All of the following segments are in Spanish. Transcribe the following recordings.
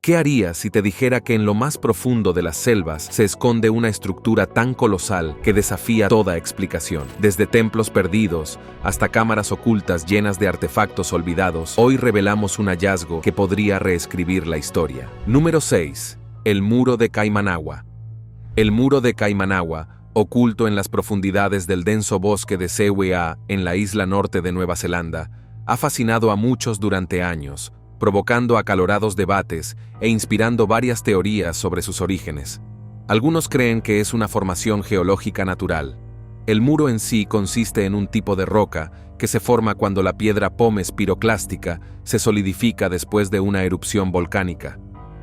¿Qué harías si te dijera que en lo más profundo de las selvas se esconde una estructura tan colosal que desafía toda explicación? Desde templos perdidos hasta cámaras ocultas llenas de artefactos olvidados, hoy revelamos un hallazgo que podría reescribir la historia. Número 6. El Muro de Caimanagua. El Muro de Caimanagua, oculto en las profundidades del denso bosque de Sewe'a en la isla norte de Nueva Zelanda, ha fascinado a muchos durante años, provocando acalorados debates e inspirando varias teorías sobre sus orígenes. Algunos creen que es una formación geológica natural. El muro en sí consiste en un tipo de roca que se forma cuando la piedra pómez piroclástica se solidifica después de una erupción volcánica,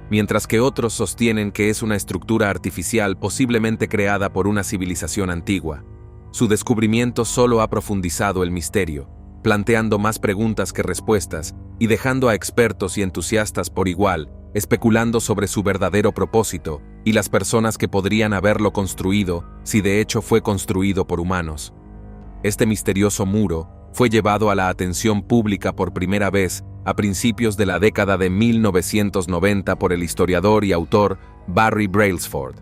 mientras que otros sostienen que es una estructura artificial posiblemente creada por una civilización antigua. Su descubrimiento solo ha profundizado el misterio, planteando más preguntas que respuestas y dejando a expertos y entusiastas por igual, especulando sobre su verdadero propósito y las personas que podrían haberlo construido si de hecho fue construido por humanos. Este misterioso muro fue llevado a la atención pública por primera vez a principios de la década de 1990 por el historiador y autor Barry Brailsford.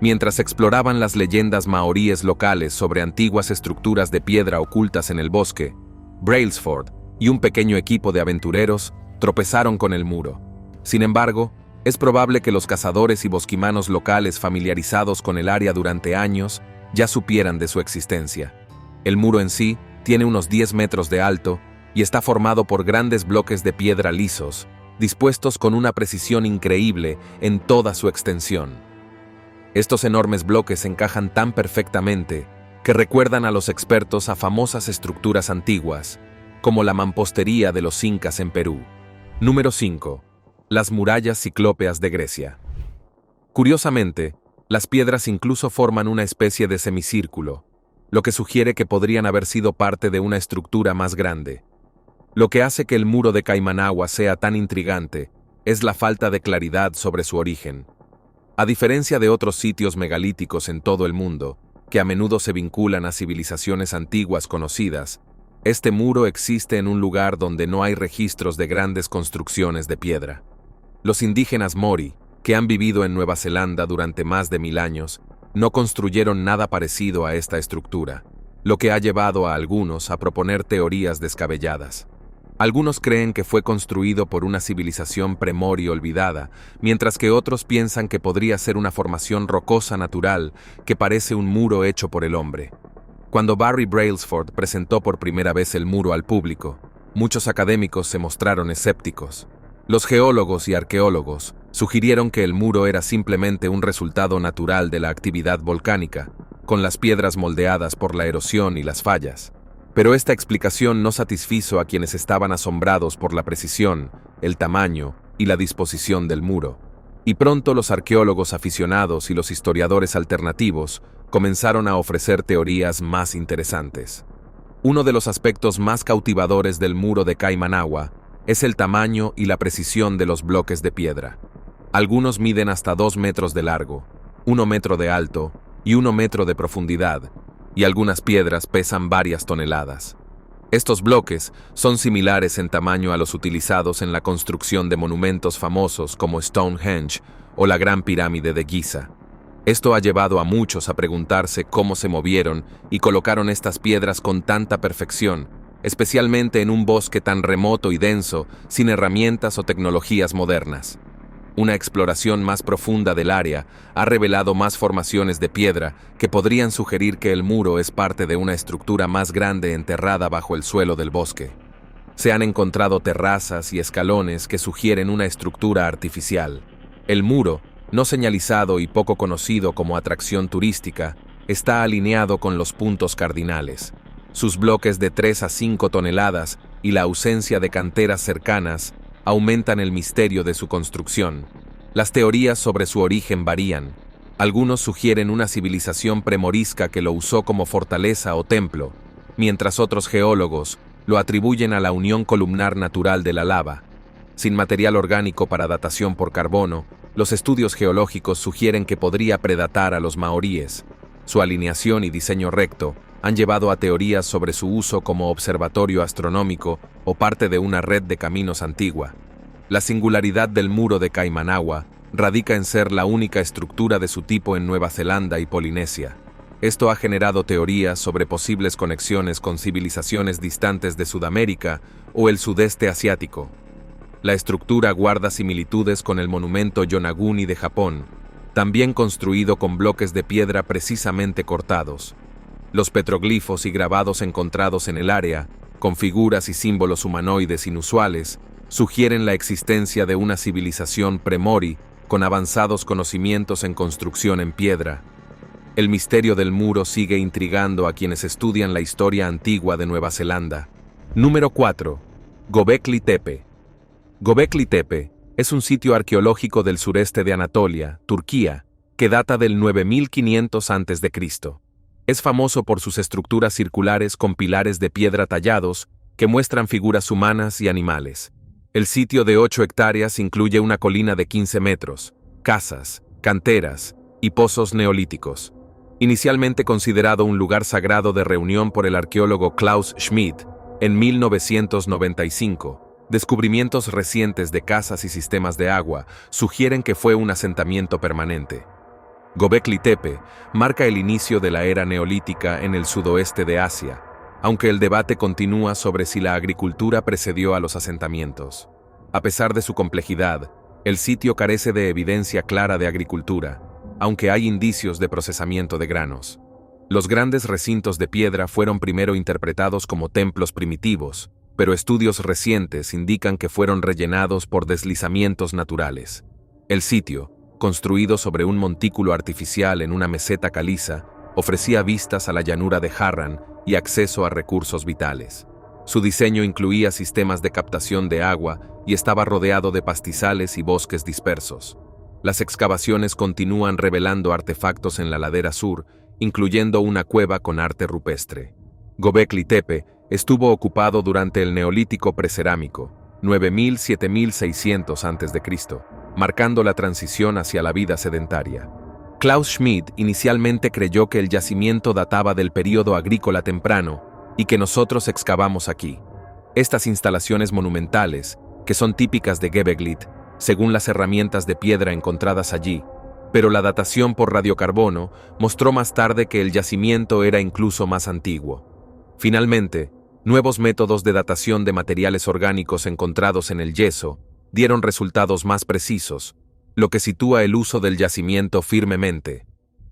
Mientras exploraban las leyendas maoríes locales sobre antiguas estructuras de piedra ocultas en el bosque, Brailsford y un pequeño equipo de aventureros tropezaron con el muro. Sin embargo, es probable que los cazadores y bosquimanos locales familiarizados con el área durante años ya supieran de su existencia. El muro en sí tiene unos 10 metros de alto y está formado por grandes bloques de piedra lisos, dispuestos con una precisión increíble en toda su extensión. Estos enormes bloques encajan tan perfectamente que recuerdan a los expertos a famosas estructuras antiguas, como la mampostería de los incas en Perú. Número 5. Las murallas ciclópeas de Grecia. Curiosamente, las piedras incluso forman una especie de semicírculo, lo que sugiere que podrían haber sido parte de una estructura más grande. Lo que hace que el muro de Caimanagua sea tan intrigante es la falta de claridad sobre su origen. A diferencia de otros sitios megalíticos en todo el mundo, que a menudo se vinculan a civilizaciones antiguas conocidas, este muro existe en un lugar donde no hay registros de grandes construcciones de piedra. Los indígenas Mori, que han vivido en Nueva Zelanda durante más de 1000 años, no construyeron nada parecido a esta estructura, lo que ha llevado a algunos a proponer teorías descabelladas. Algunos creen que fue construido por una civilización premori olvidada, mientras que otros piensan que podría ser una formación rocosa natural que parece un muro hecho por el hombre. Cuando Barry Brailsford presentó por primera vez el muro al público, muchos académicos se mostraron escépticos. Los geólogos y arqueólogos sugirieron que el muro era simplemente un resultado natural de la actividad volcánica, con las piedras moldeadas por la erosión y las fallas. Pero esta explicación no satisfizo a quienes estaban asombrados por la precisión, el tamaño y la disposición del muro. Y pronto los arqueólogos aficionados y los historiadores alternativos comenzaron a ofrecer teorías más interesantes. Uno de los aspectos más cautivadores del muro de Caimanagua es el tamaño y la precisión de los bloques de piedra. Algunos miden hasta 2 metros de largo, 1 metro de alto y 1 metro de profundidad, y algunas piedras pesan varias toneladas. Estos bloques son similares en tamaño a los utilizados en la construcción de monumentos famosos como Stonehenge o la Gran Pirámide de Giza. Esto ha llevado a muchos a preguntarse cómo se movieron y colocaron estas piedras con tanta perfección, especialmente en un bosque tan remoto y denso, sin herramientas o tecnologías modernas. Una exploración más profunda del área ha revelado más formaciones de piedra que podrían sugerir que el muro es parte de una estructura más grande enterrada bajo el suelo del bosque. Se han encontrado terrazas y escalones que sugieren una estructura artificial. El muro, no señalizado y poco conocido como atracción turística, está alineado con los puntos cardinales. Sus bloques de 3 a 5 toneladas y la ausencia de canteras cercanas aumentan el misterio de su construcción. Las teorías sobre su origen varían. Algunos sugieren una civilización premorisca que lo usó como fortaleza o templo, mientras otros geólogos lo atribuyen a la unión columnar natural de la lava. Sin material orgánico para datación por carbono, los estudios geológicos sugieren que podría predatar a los maoríes. Su alineación y diseño recto han llevado a teorías sobre su uso como observatorio astronómico o parte de una red de caminos antigua. La singularidad del muro de Kaimanawa radica en ser la única estructura de su tipo en Nueva Zelanda y Polinesia. Esto ha generado teorías sobre posibles conexiones con civilizaciones distantes de Sudamérica o el sudeste asiático. La estructura guarda similitudes con el monumento Yonaguni de Japón, también construido con bloques de piedra precisamente cortados. Los petroglifos y grabados encontrados en el área, con figuras y símbolos humanoides inusuales, sugieren la existencia de una civilización premori con avanzados conocimientos en construcción en piedra. El misterio del muro sigue intrigando a quienes estudian la historia antigua de Nueva Zelanda. Número 4. Göbekli Tepe. Göbekli Tepe es un sitio arqueológico del sureste de Anatolia, Turquía, que data del 9500 a.C. Es famoso por sus estructuras circulares con pilares de piedra tallados que muestran figuras humanas y animales. El sitio de 8 hectáreas incluye una colina de 15 metros, casas, canteras y pozos neolíticos. Inicialmente considerado un lugar sagrado de reunión por el arqueólogo Klaus Schmidt en 1995, descubrimientos recientes de casas y sistemas de agua sugieren que fue un asentamiento permanente. Göbekli Tepe marca el inicio de la era neolítica en el sudoeste de Asia, aunque el debate continúa sobre si la agricultura precedió a los asentamientos. A pesar de su complejidad, el sitio carece de evidencia clara de agricultura, aunque hay indicios de procesamiento de granos. Los grandes recintos de piedra fueron primero interpretados como templos primitivos, pero estudios recientes indican que fueron rellenados por deslizamientos naturales. El sitio, construido sobre un montículo artificial en una meseta caliza, ofrecía vistas a la llanura de Harran y acceso a recursos vitales. Su diseño incluía sistemas de captación de agua y estaba rodeado de pastizales y bosques dispersos. Las excavaciones continúan revelando artefactos en la ladera sur, incluyendo una cueva con arte rupestre. Göbekli Tepe estuvo ocupado durante el Neolítico Precerámico, 9000–7600 a.C., marcando la transición hacia la vida sedentaria. Klaus Schmidt inicialmente creyó que el yacimiento databa del período agrícola temprano y que nosotros excavamos aquí. Estas instalaciones monumentales, que son típicas de Göbekli, según las herramientas de piedra encontradas allí, pero la datación por radiocarbono mostró más tarde que el yacimiento era incluso más antiguo. Finalmente, nuevos métodos de datación de materiales orgánicos encontrados en el yeso dieron resultados más precisos, lo que sitúa el uso del yacimiento firmemente.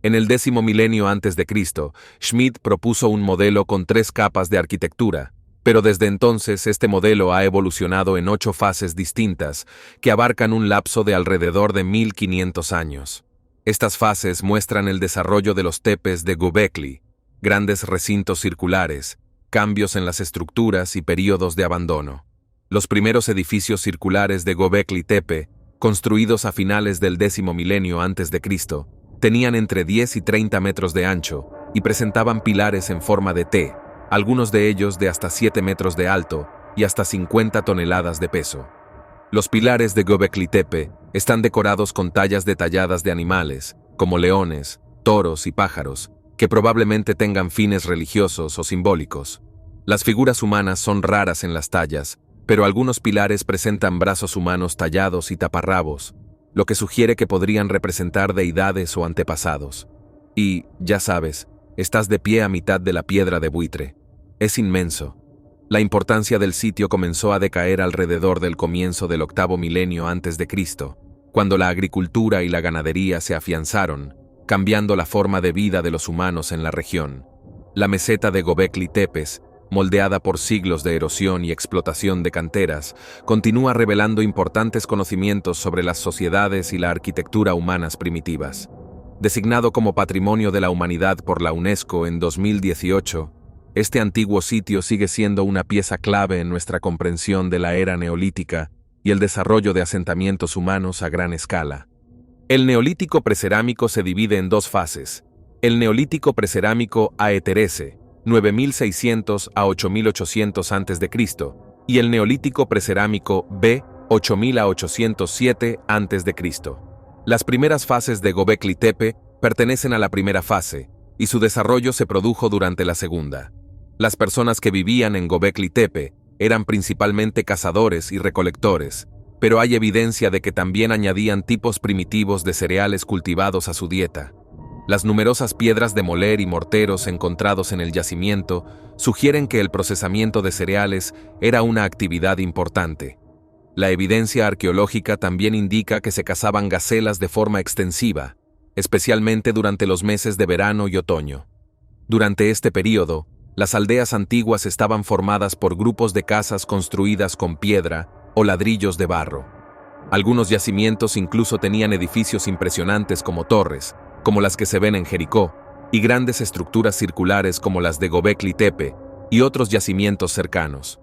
En el 10º milenio antes de Cristo, Schmidt propuso un modelo con 3 capas de arquitectura, pero desde entonces este modelo ha evolucionado en 8 fases distintas que abarcan un lapso de alrededor de 1500 años. Estas fases muestran el desarrollo de los tepes de Göbekli, grandes recintos circulares, cambios en las estructuras y períodos de abandono. Los primeros edificios circulares de Göbekli Tepe, construidos a finales del 10º milenio antes de Cristo, tenían entre 10 y 30 metros de ancho y presentaban pilares en forma de T, algunos de ellos de hasta 7 metros de alto y hasta 50 toneladas de peso. Los pilares de Göbekli Tepe están decorados con tallas detalladas de animales, como leones, toros y pájaros, que probablemente tengan fines religiosos o simbólicos. Las figuras humanas son raras en las tallas, pero algunos pilares presentan brazos humanos tallados y taparrabos, lo que sugiere que podrían representar deidades o antepasados. Y, ya sabes, estás de pie a mitad de la piedra de buitre. Es inmenso. La importancia del sitio comenzó a decaer alrededor del comienzo del 8º milenio antes de Cristo, cuando la agricultura y la ganadería se afianzaron, cambiando la forma de vida de los humanos en la región. La meseta de Göbekli Tepe, moldeada por siglos de erosión y explotación de canteras, continúa revelando importantes conocimientos sobre las sociedades y la arquitectura humanas primitivas. Designado como Patrimonio de la Humanidad por la UNESCO en 2018, este antiguo sitio sigue siendo una pieza clave en nuestra comprensión de la era neolítica y el desarrollo de asentamientos humanos a gran escala. El Neolítico Precerámico se divide en 2 fases. El Neolítico Precerámico Aeterese, 9600 a 8800 a.C., y el Neolítico Precerámico B, 8000 a 807 a.C. Las primeras fases de Göbekli Tepe pertenecen a la primera fase, y su desarrollo se produjo durante la segunda. Las personas que vivían en Göbekli Tepe eran principalmente cazadores y recolectores, pero hay evidencia de que también añadían tipos primitivos de cereales cultivados a su dieta. Las numerosas piedras de moler y morteros encontrados en el yacimiento sugieren que el procesamiento de cereales era una actividad importante. La evidencia arqueológica también indica que se cazaban gacelas de forma extensiva, especialmente durante los meses de verano y otoño. Durante este período, las aldeas antiguas estaban formadas por grupos de casas construidas con piedra o ladrillos de barro. Algunos yacimientos incluso tenían edificios impresionantes como torres, como las que se ven en Jericó, y grandes estructuras circulares como las de Gobekli Tepe y otros yacimientos cercanos.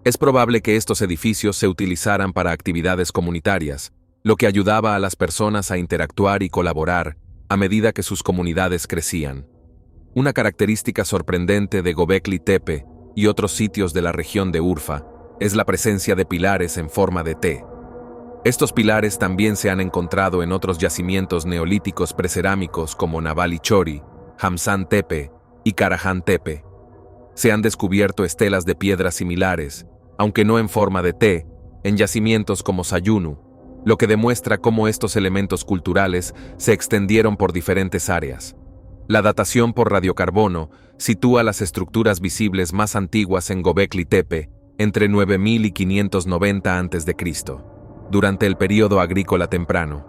Es probable que estos edificios se utilizaran para actividades comunitarias, lo que ayudaba a las personas a interactuar y colaborar a medida que sus comunidades crecían. Una característica sorprendente de Gobekli Tepe y otros sitios de la región de Urfa es la presencia de pilares en forma de T. Estos pilares también se han encontrado en otros yacimientos neolíticos precerámicos como Nabali Chori, Hamsan Tepe y Karahan Tepe. Se han descubierto estelas de piedras similares, aunque no en forma de T, en yacimientos como Sayunu, lo que demuestra cómo estos elementos culturales se extendieron por diferentes áreas. La datación por radiocarbono sitúa las estructuras visibles más antiguas en Gobekli Tepe entre 9000 y 590 a.C., durante el período agrícola temprano.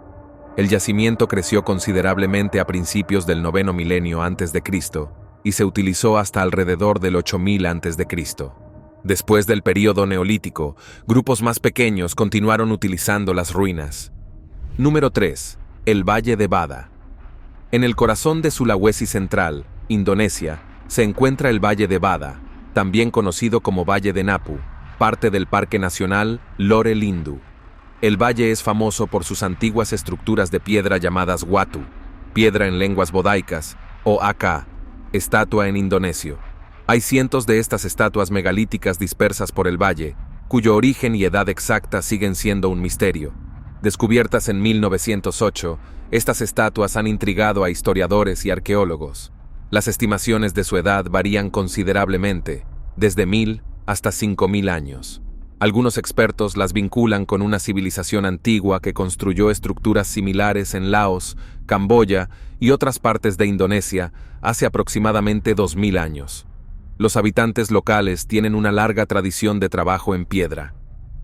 El yacimiento creció considerablemente a principios del noveno milenio antes de Cristo y se utilizó hasta alrededor del 8000 a.C. Después del período neolítico, grupos más pequeños continuaron utilizando las ruinas. Número 3. El Valle de Bada. En el corazón de Sulawesi Central, Indonesia, se encuentra el Valle de Bada, también conocido como Valle de Napu, parte del Parque Nacional Lore Lindu. El valle es famoso por sus antiguas estructuras de piedra llamadas watu, piedra en lenguas bodaicas, o aka, estatua en indonesio. Hay cientos de estas estatuas megalíticas dispersas por el valle, cuyo origen y edad exacta siguen siendo un misterio. Descubiertas en 1908, estas estatuas han intrigado a historiadores y arqueólogos. Las estimaciones de su edad varían considerablemente, desde 1000 hasta 5000 años. Algunos expertos las vinculan con una civilización antigua que construyó estructuras similares en Laos, Camboya y otras partes de Indonesia hace aproximadamente 2000 años. Los habitantes locales tienen una larga tradición de trabajo en piedra.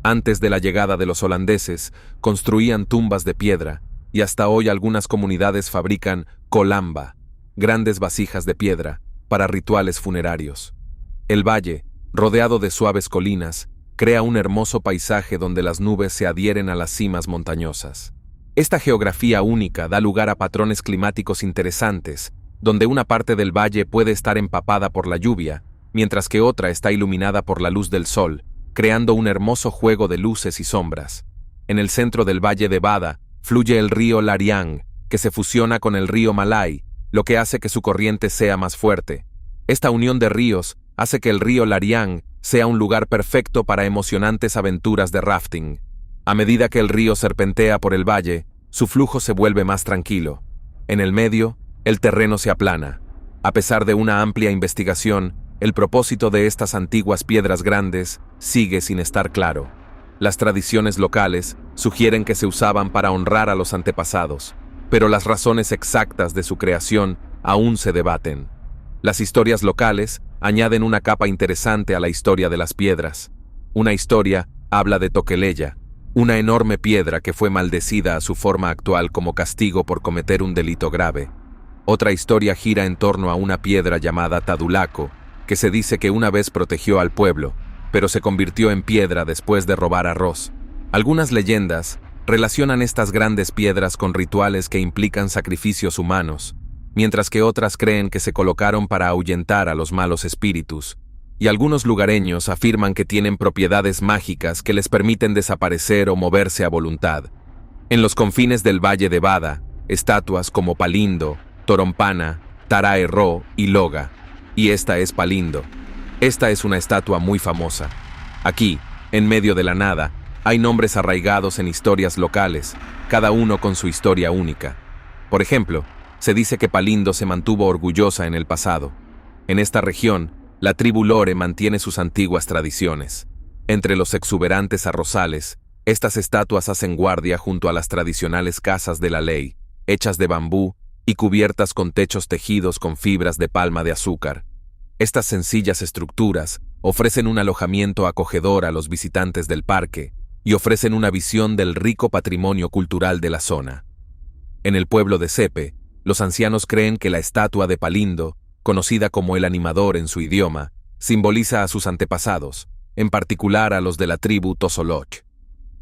Antes de la llegada de los holandeses, construían tumbas de piedra, y hasta hoy algunas comunidades fabrican kolamba, grandes vasijas de piedra, para rituales funerarios. El valle, rodeado de suaves colinas, crea un hermoso paisaje donde las nubes se adhieren a las cimas montañosas. Esta geografía única da lugar a patrones climáticos interesantes, donde una parte del valle puede estar empapada por la lluvia, mientras que otra está iluminada por la luz del sol, creando un hermoso juego de luces y sombras. En el centro del Valle de Bada fluye el río Lariang, que se fusiona con el río Malay, lo que hace que su corriente sea más fuerte. Esta unión de ríos hace que el río Lariang sea un lugar perfecto para emocionantes aventuras de rafting. A medida que el río serpentea por el valle, su flujo se vuelve más tranquilo. En el medio, el terreno se aplana. A pesar de una amplia investigación, el propósito de estas antiguas piedras grandes sigue sin estar claro. Las tradiciones locales sugieren que se usaban para honrar a los antepasados, pero las razones exactas de su creación aún se debaten. Las historias locales añaden una capa interesante a la historia de las piedras. Una historia habla de Toqueleya, una enorme piedra que fue maldecida a su forma actual como castigo por cometer un delito grave. Otra historia gira en torno a una piedra llamada Tadulaco, que se dice que una vez protegió al pueblo, pero se convirtió en piedra después de robar arroz. Algunas leyendas relacionan estas grandes piedras con rituales que implican sacrificios humanos, mientras que otras creen que se colocaron para ahuyentar a los malos espíritus, y algunos lugareños afirman que tienen propiedades mágicas que les permiten desaparecer o moverse a voluntad. En los confines del Valle de Bada, estatuas como Palindo, Torompana, Tarae-Ro y Loga, y esta es Palindo. Esta es una estatua muy famosa. Aquí, en medio de la nada, hay nombres arraigados en historias locales, cada uno con su historia única. Por ejemplo, se dice que Palindo se mantuvo orgullosa en el pasado. En esta región, la tribu Lore mantiene sus antiguas tradiciones. Entre los exuberantes arrozales, Estas estatuas hacen guardia junto a las tradicionales casas de la ley, hechas de bambú y cubiertas con techos tejidos con fibras de palma de azúcar. Estas sencillas estructuras ofrecen un alojamiento acogedor a los visitantes del parque y ofrecen una visión del rico patrimonio cultural de la zona. En el pueblo de Sepe, los ancianos creen que la estatua de Palindo, conocida como el animador en su idioma, simboliza a sus antepasados, en particular a los de la tribu Tosoloch.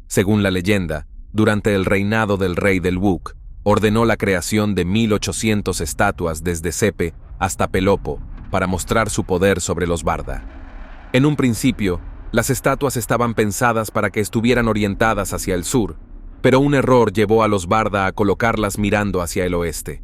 Según la leyenda, durante el reinado del rey del Wuk, ordenó la creación de 1800 estatuas desde Sepe hasta Pelopo para mostrar su poder sobre los Barda. En un principio, las estatuas estaban pensadas para que estuvieran orientadas hacia el sur, pero un error llevó a los Barda a colocarlas mirando hacia el oeste.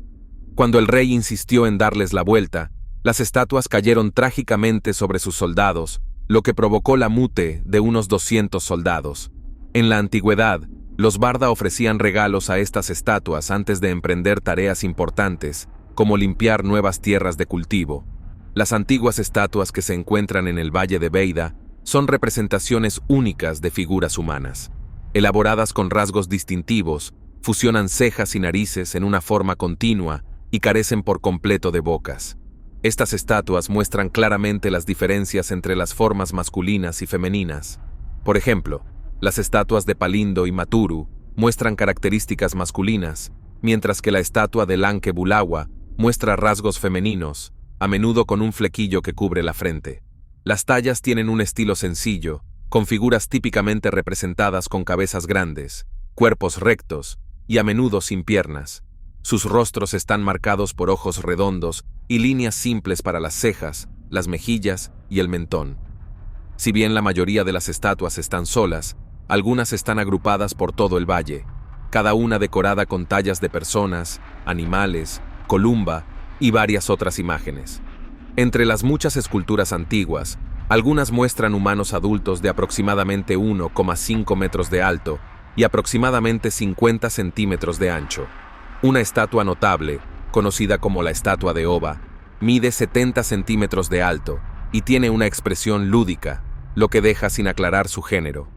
Cuando el rey insistió en darles la vuelta, las estatuas cayeron trágicamente sobre sus soldados, lo que provocó la mute de unos 200 soldados. En la antigüedad, los Barda ofrecían regalos a estas estatuas antes de emprender tareas importantes, como limpiar nuevas tierras de cultivo. Las antiguas estatuas que se encuentran en el Valle de Beida son representaciones únicas de figuras humanas. Elaboradas con rasgos distintivos, fusionan cejas y narices en una forma continua y carecen por completo de bocas. Estas estatuas muestran claramente las diferencias entre las formas masculinas y femeninas. Por ejemplo, las estatuas de Palindo y Maturu muestran características masculinas, mientras que la estatua de Lanque Bulawa muestra rasgos femeninos, a menudo con un flequillo que cubre la frente. Las tallas tienen un estilo sencillo, con figuras típicamente representadas con cabezas grandes, cuerpos rectos y a menudo sin piernas. Sus rostros están marcados por ojos redondos y líneas simples para las cejas, las mejillas y el mentón. Si bien la mayoría de las estatuas están solas, algunas están agrupadas por todo el valle, cada una decorada con tallas de personas, animales, columba y varias otras imágenes. Entre las muchas esculturas antiguas, algunas muestran humanos adultos de aproximadamente 1,5 metros de alto y aproximadamente 50 centímetros de ancho. Una estatua notable, conocida como la estatua de Oba, mide 70 centímetros de alto y tiene una expresión lúdica, lo que deja sin aclarar su género.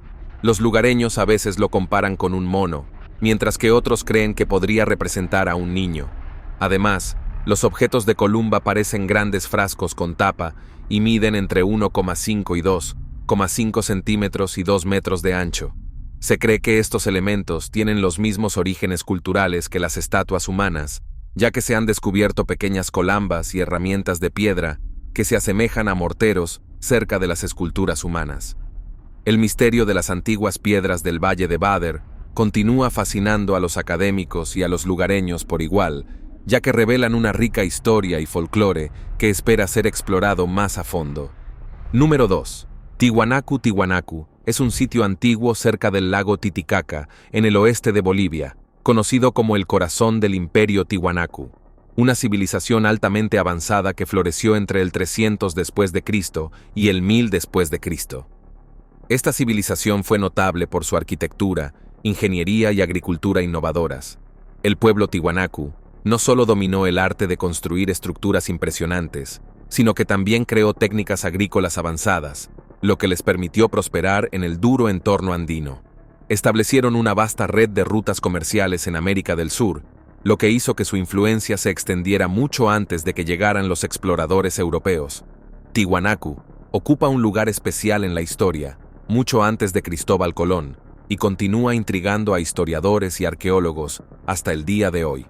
Los lugareños a veces lo comparan con un mono, mientras que otros creen que podría representar a un niño. Además, los objetos de columba parecen grandes frascos con tapa y miden entre 1,5 y 2,5 centímetros y 2 metros de ancho. Se cree que estos elementos tienen los mismos orígenes culturales que las estatuas humanas, ya que se han descubierto pequeñas colambas y herramientas de piedra que se asemejan a morteros cerca de las esculturas humanas. El misterio de las antiguas piedras del Valle de Badr continúa fascinando a los académicos y a los lugareños por igual, ya que revelan una rica historia y folclore que espera ser explorado más a fondo. Número 2. Tiwanaku. Tiwanaku es un sitio antiguo cerca del lago Titicaca, en el oeste de Bolivia, conocido como el corazón del Imperio Tiwanaku, una civilización altamente avanzada que floreció entre el 300 después de Cristo y el 1000 después de Cristo. Esta civilización fue notable por su arquitectura, ingeniería y agricultura innovadoras. El pueblo Tiwanaku no solo dominó el arte de construir estructuras impresionantes, sino que también creó técnicas agrícolas avanzadas, lo que les permitió prosperar en el duro entorno andino. Establecieron una vasta red de rutas comerciales en América del Sur, lo que hizo que su influencia se extendiera mucho antes de que llegaran los exploradores europeos. Tiwanaku ocupa un lugar especial en la historia, mucho antes de Cristóbal Colón, y continúa intrigando a historiadores y arqueólogos hasta el día de hoy.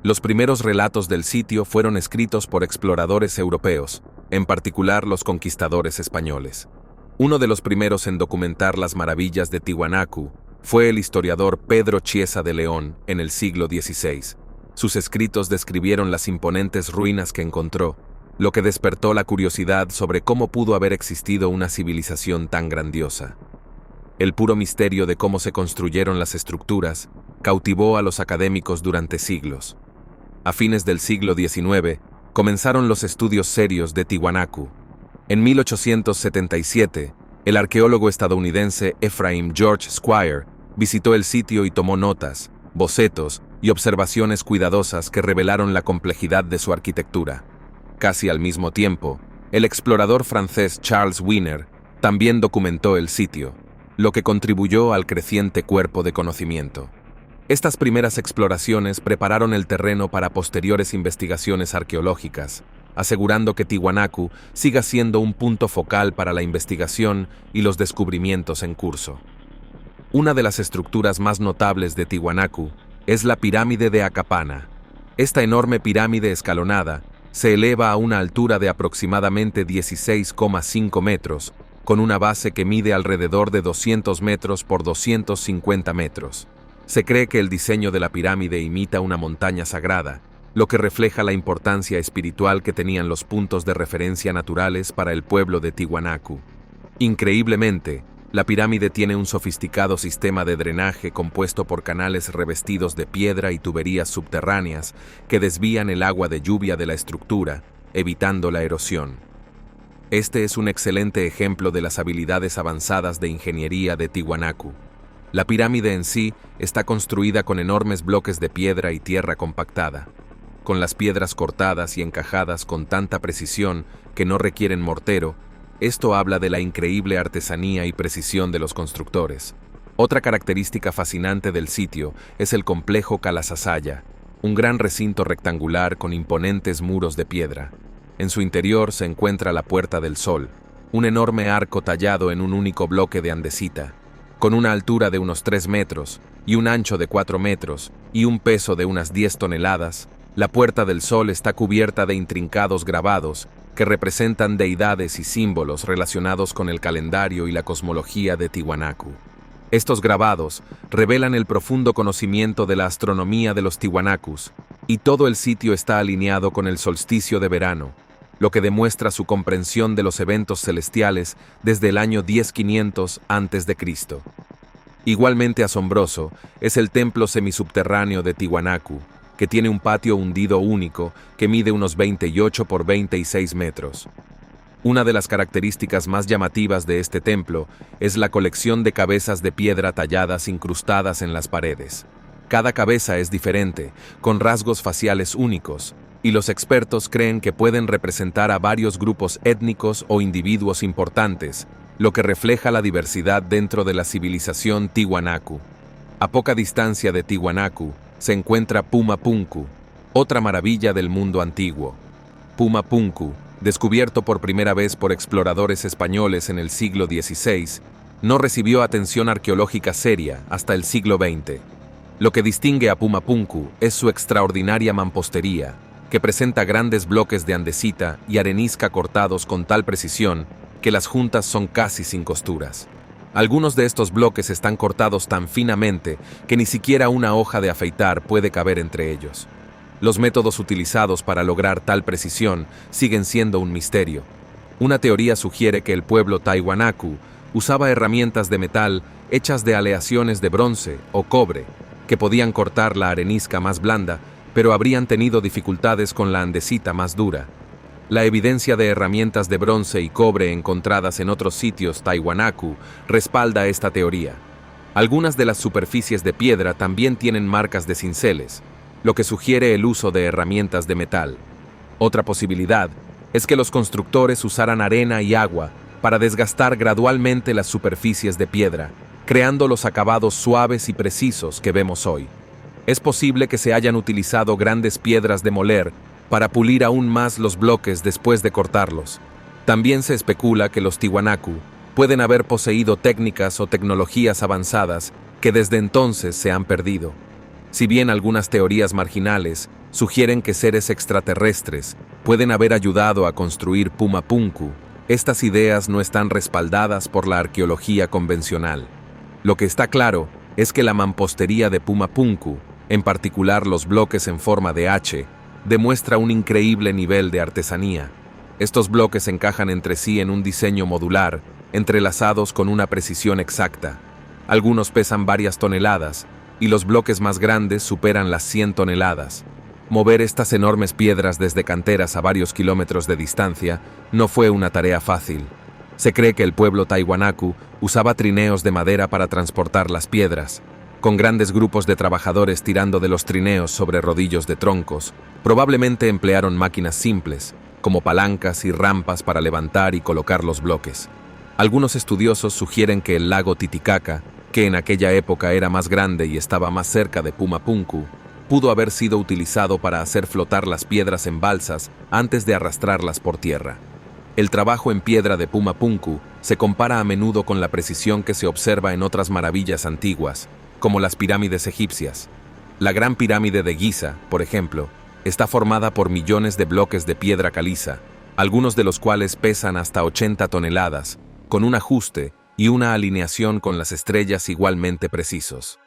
Los primeros relatos del sitio fueron escritos por exploradores europeos, en particular los conquistadores españoles. Uno de los primeros en documentar las maravillas de Tiwanaku fue el historiador Pedro Chiesa de León en el siglo XVI. Sus escritos describieron las imponentes ruinas que encontró, lo que despertó la curiosidad sobre cómo pudo haber existido una civilización tan grandiosa. El puro misterio de cómo se construyeron las estructuras cautivó a los académicos durante siglos. A fines del siglo XIX, comenzaron los estudios serios de Tiwanaku. En 1877, el arqueólogo estadounidense Ephraim George Squire visitó el sitio y tomó notas, bocetos y observaciones cuidadosas que revelaron la complejidad de su arquitectura. Casi al mismo tiempo, el explorador francés Charles Wiener también documentó el sitio. lo que contribuyó al creciente cuerpo de conocimiento. Estas primeras exploraciones prepararon el terreno para posteriores investigaciones arqueológicas, asegurando que Tiwanaku siga siendo un punto focal para la investigación y los descubrimientos en curso. Una de las estructuras más notables de Tiwanaku es la pirámide de Akapana. Esta enorme pirámide escalonada se eleva a una altura de aproximadamente 16,5 metros, con una base que mide alrededor de 200 metros por 250 metros. Se cree que el diseño de la pirámide imita una montaña sagrada, lo que refleja la importancia espiritual que tenían los puntos de referencia naturales para el pueblo de Tiwanaku. Increíblemente, la pirámide tiene un sofisticado sistema de drenaje compuesto por canales revestidos de piedra y tuberías subterráneas que desvían el agua de lluvia de la estructura, evitando la erosión. Este es un excelente ejemplo de las habilidades avanzadas de ingeniería de Tiwanaku. La pirámide en sí está construida con enormes bloques de piedra y tierra compactada, con las piedras cortadas y encajadas con tanta precisión que no requieren mortero. Esto habla de la increíble artesanía y precisión de los constructores. Otra característica fascinante del sitio es el complejo Kalasasaya, un gran recinto rectangular con imponentes muros de piedra. En su interior se encuentra la Puerta del Sol, un enorme arco tallado en un único bloque de andesita, con una altura de unos 3 metros y un ancho de 4 metros y un peso de unas 10 toneladas. La Puerta del Sol está cubierta de intrincados grabados que representan deidades y símbolos relacionados con el calendario y la cosmología de Tiwanaku. Estos grabados revelan el profundo conocimiento de la astronomía de los Tiwanakus, y todo el sitio está alineado con el solsticio de verano, lo que demuestra su comprensión de los eventos celestiales desde el año 10500 a.C. Igualmente asombroso es el templo semisubterráneo de Tiwanaku, que tiene un patio hundido único que mide unos 28 por 26 metros. Una de las características más llamativas de este templo es la colección de cabezas de piedra talladas incrustadas en las paredes. Cada cabeza es diferente, con rasgos faciales únicos, y los expertos creen que pueden representar a varios grupos étnicos o individuos importantes, lo que refleja la diversidad dentro de la civilización Tiwanaku. A poca distancia de Tiwanaku se encuentra Pumapunku, otra maravilla del mundo antiguo. Pumapunku, descubierto por primera vez por exploradores españoles en el siglo XVI, no recibió atención arqueológica seria hasta el siglo XX. Lo que distingue a Pumapunku es su extraordinaria mampostería, que presenta grandes bloques de andesita y arenisca cortados con tal precisión que las juntas son casi sin costuras. Algunos de estos bloques están cortados tan finamente que ni siquiera una hoja de afeitar puede caber entre ellos. Los métodos utilizados para lograr tal precisión siguen siendo un misterio. Una teoría sugiere que el pueblo Tiwanaku usaba herramientas de metal hechas de aleaciones de bronce o cobre, que podían cortar la arenisca más blanda, pero habrían tenido dificultades con la andesita más dura. La evidencia de herramientas de bronce y cobre encontradas en otros sitios Tiwanaku respalda esta teoría. Algunas de las superficies de piedra también tienen marcas de cinceles, lo que sugiere el uso de herramientas de metal. Otra posibilidad es que los constructores usaran arena y agua para desgastar gradualmente las superficies de piedra, creando los acabados suaves y precisos que vemos hoy. Es posible que se hayan utilizado grandes piedras de moler para pulir aún más los bloques después de cortarlos. También se especula que los Tiwanaku pueden haber poseído técnicas o tecnologías avanzadas que desde entonces se han perdido. Si bien algunas teorías marginales sugieren que seres extraterrestres pueden haber ayudado a construir Pumapunku, estas ideas no están respaldadas por la arqueología convencional. Lo que está claro es que la mampostería de Pumapunku, en particular los bloques en forma de H, demuestra un increíble nivel de artesanía. Estos bloques encajan entre sí en un diseño modular, entrelazados con una precisión exacta. Algunos pesan varias toneladas, y los bloques más grandes superan las 100 toneladas. Mover estas enormes piedras desde canteras a varios kilómetros de distancia no fue una tarea fácil. Se cree que el pueblo Tiwanaku usaba trineos de madera para transportar las piedras, con grandes grupos de trabajadores tirando de los trineos sobre rodillos de troncos. Probablemente emplearon máquinas simples, como palancas y rampas para levantar y colocar los bloques. Algunos estudiosos sugieren que el lago Titicaca, que en aquella época era más grande y estaba más cerca de Pumapunku, pudo haber sido utilizado para hacer flotar las piedras en balsas antes de arrastrarlas por tierra. El trabajo en piedra de Pumapunku se compara a menudo con la precisión que se observa en otras maravillas antiguas, como las pirámides egipcias. La Gran Pirámide de Giza, por ejemplo, está formada por millones de bloques de piedra caliza, algunos de los cuales pesan hasta 80 toneladas, con un ajuste y una alineación con las estrellas igualmente precisos.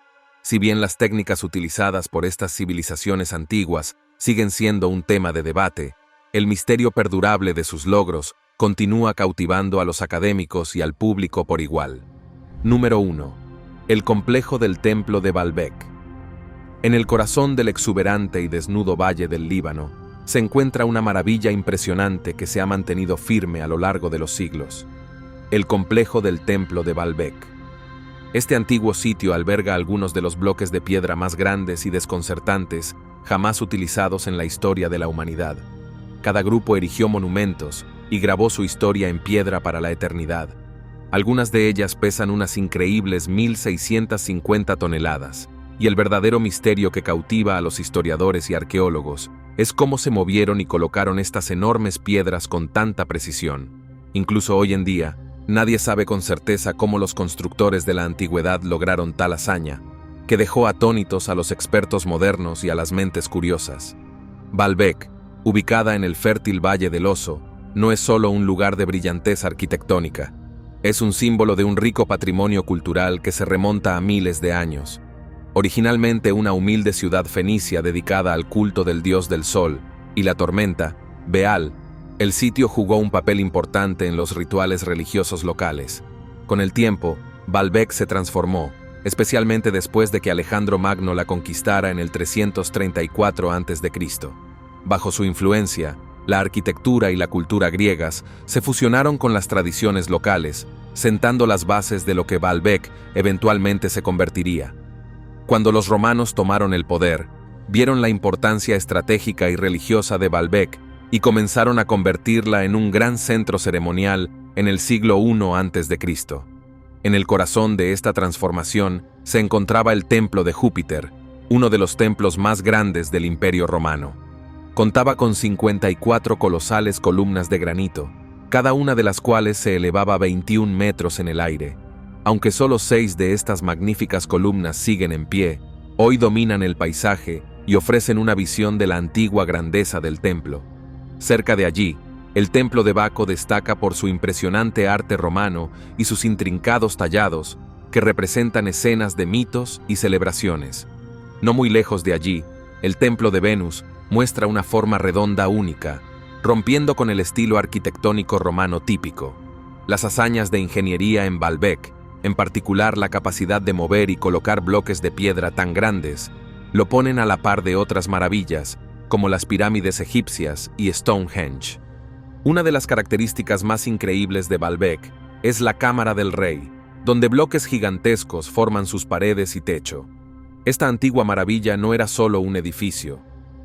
Si bien las técnicas utilizadas por estas civilizaciones antiguas siguen siendo un tema de debate, el misterio perdurable de sus logros continúa cautivando a los académicos y al público por igual. Número 1. El complejo del Templo de Baalbek. En el corazón del exuberante y desnudo valle del Líbano, se encuentra una maravilla impresionante que se ha mantenido firme a lo largo de los siglos. El complejo del Templo de Baalbek. Este antiguo sitio alberga algunos de los bloques de piedra más grandes y desconcertantes jamás utilizados en la historia de la humanidad. Cada grupo erigió monumentos y grabó su historia en piedra para la eternidad. Algunas de ellas pesan unas increíbles 1.650 toneladas, y el verdadero misterio que cautiva a los historiadores y arqueólogos es cómo se movieron y colocaron estas enormes piedras con tanta precisión. Incluso hoy en día, nadie sabe con certeza cómo los constructores de la antigüedad lograron tal hazaña, que dejó atónitos a los expertos modernos y a las mentes curiosas. Baalbek, ubicada en el fértil Valle del Oso, no es solo un lugar de brillantez arquitectónica, es un símbolo de un rico patrimonio cultural que se remonta a miles de años. Originalmente una humilde ciudad fenicia dedicada al culto del dios del sol y la tormenta, Baal, el sitio jugó un papel importante en los rituales religiosos locales. Con el tiempo, Baalbek se transformó, especialmente después de que Alejandro Magno la conquistara en el 334 a.C. Bajo su influencia, la arquitectura y la cultura griegas se fusionaron con las tradiciones locales, sentando las bases de lo que Baalbek eventualmente se convertiría. Cuando los romanos tomaron el poder, vieron la importancia estratégica y religiosa de Baalbek y comenzaron a convertirla en un gran centro ceremonial en el siglo I a.C. En el corazón de esta transformación se encontraba el Templo de Júpiter, uno de los templos más grandes del Imperio Romano. Contaba con 54 colosales columnas de granito, cada una de las cuales se elevaba 21 metros en el aire. Aunque solo 6 de estas magníficas columnas siguen en pie, hoy dominan el paisaje y ofrecen una visión de la antigua grandeza del templo. Cerca de allí, el templo de Baco destaca por su impresionante arte romano y sus intrincados tallados, que representan escenas de mitos y celebraciones. No muy lejos de allí, el templo de Venus muestra una forma redonda única, rompiendo con el estilo arquitectónico romano típico. Las hazañas de ingeniería en Baalbek, en particular la capacidad de mover y colocar bloques de piedra tan grandes, lo ponen a la par de otras maravillas, como las pirámides egipcias y Stonehenge. Una de las características más increíbles de Baalbek es la Cámara del Rey, donde bloques gigantescos forman sus paredes y techo. Esta antigua maravilla no era solo un edificio,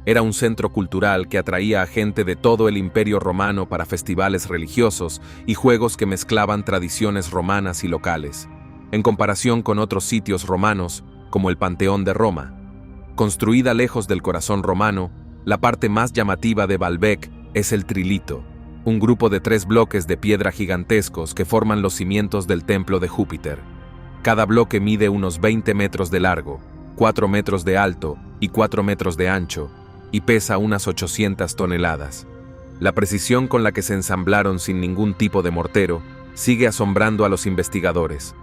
era un centro cultural que atraía a gente de todo el Imperio Romano para festivales religiosos y juegos que mezclaban tradiciones romanas y locales, en comparación con otros sitios romanos, como el Panteón de Roma. Construida lejos del corazón romano, la parte más llamativa de Baalbek es el Trilito, un grupo de 3 bloques de piedra gigantescos que forman los cimientos del Templo de Júpiter. Cada bloque mide unos 20 metros de largo, 4 metros de alto y 4 metros de ancho, y pesa unas 800 toneladas. La precisión con la que se ensamblaron sin ningún tipo de mortero sigue asombrando a los investigadores.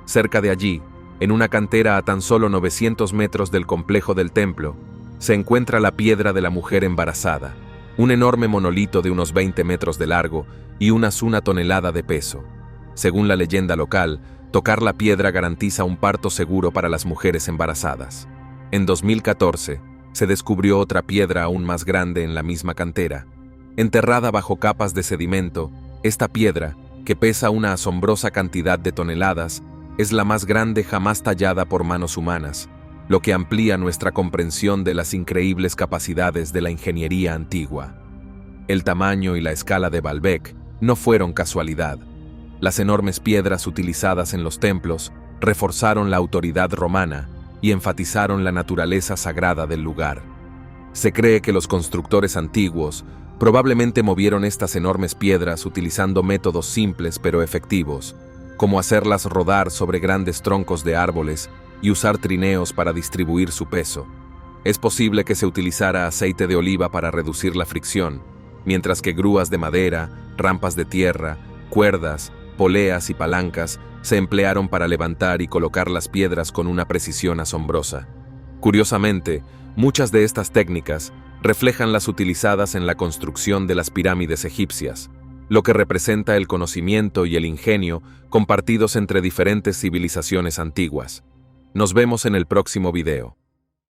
Cerca de allí, en una cantera a tan solo 900 metros del complejo del templo, se encuentra la piedra de la mujer embarazada, un enorme monolito de unos 20 metros de largo y unas 1 tonelada de peso. Según la leyenda local, tocar la piedra garantiza un parto seguro para las mujeres embarazadas. En 2014, se descubrió otra piedra aún más grande en la misma cantera. Enterrada bajo capas de sedimento, esta piedra, que pesa una asombrosa cantidad de toneladas, es la más grande jamás tallada por manos humanas, lo que amplía nuestra comprensión de las increíbles capacidades de la ingeniería antigua. El tamaño y la escala de Baalbek no fueron casualidad. Las enormes piedras utilizadas en los templos reforzaron la autoridad romana y enfatizaron la naturaleza sagrada del lugar. Se cree que los constructores antiguos probablemente movieron estas enormes piedras utilizando métodos simples pero efectivos, como hacerlas rodar sobre grandes troncos de árboles y usar trineos para distribuir su peso. Es posible que se utilizara aceite de oliva para reducir la fricción, mientras que grúas de madera, rampas de tierra, cuerdas, poleas y palancas se emplearon para levantar y colocar las piedras con una precisión asombrosa. Curiosamente, muchas de estas técnicas reflejan las utilizadas en la construcción de las pirámides egipcias, lo que representa el conocimiento y el ingenio compartidos entre diferentes civilizaciones antiguas. Nos vemos en el próximo video.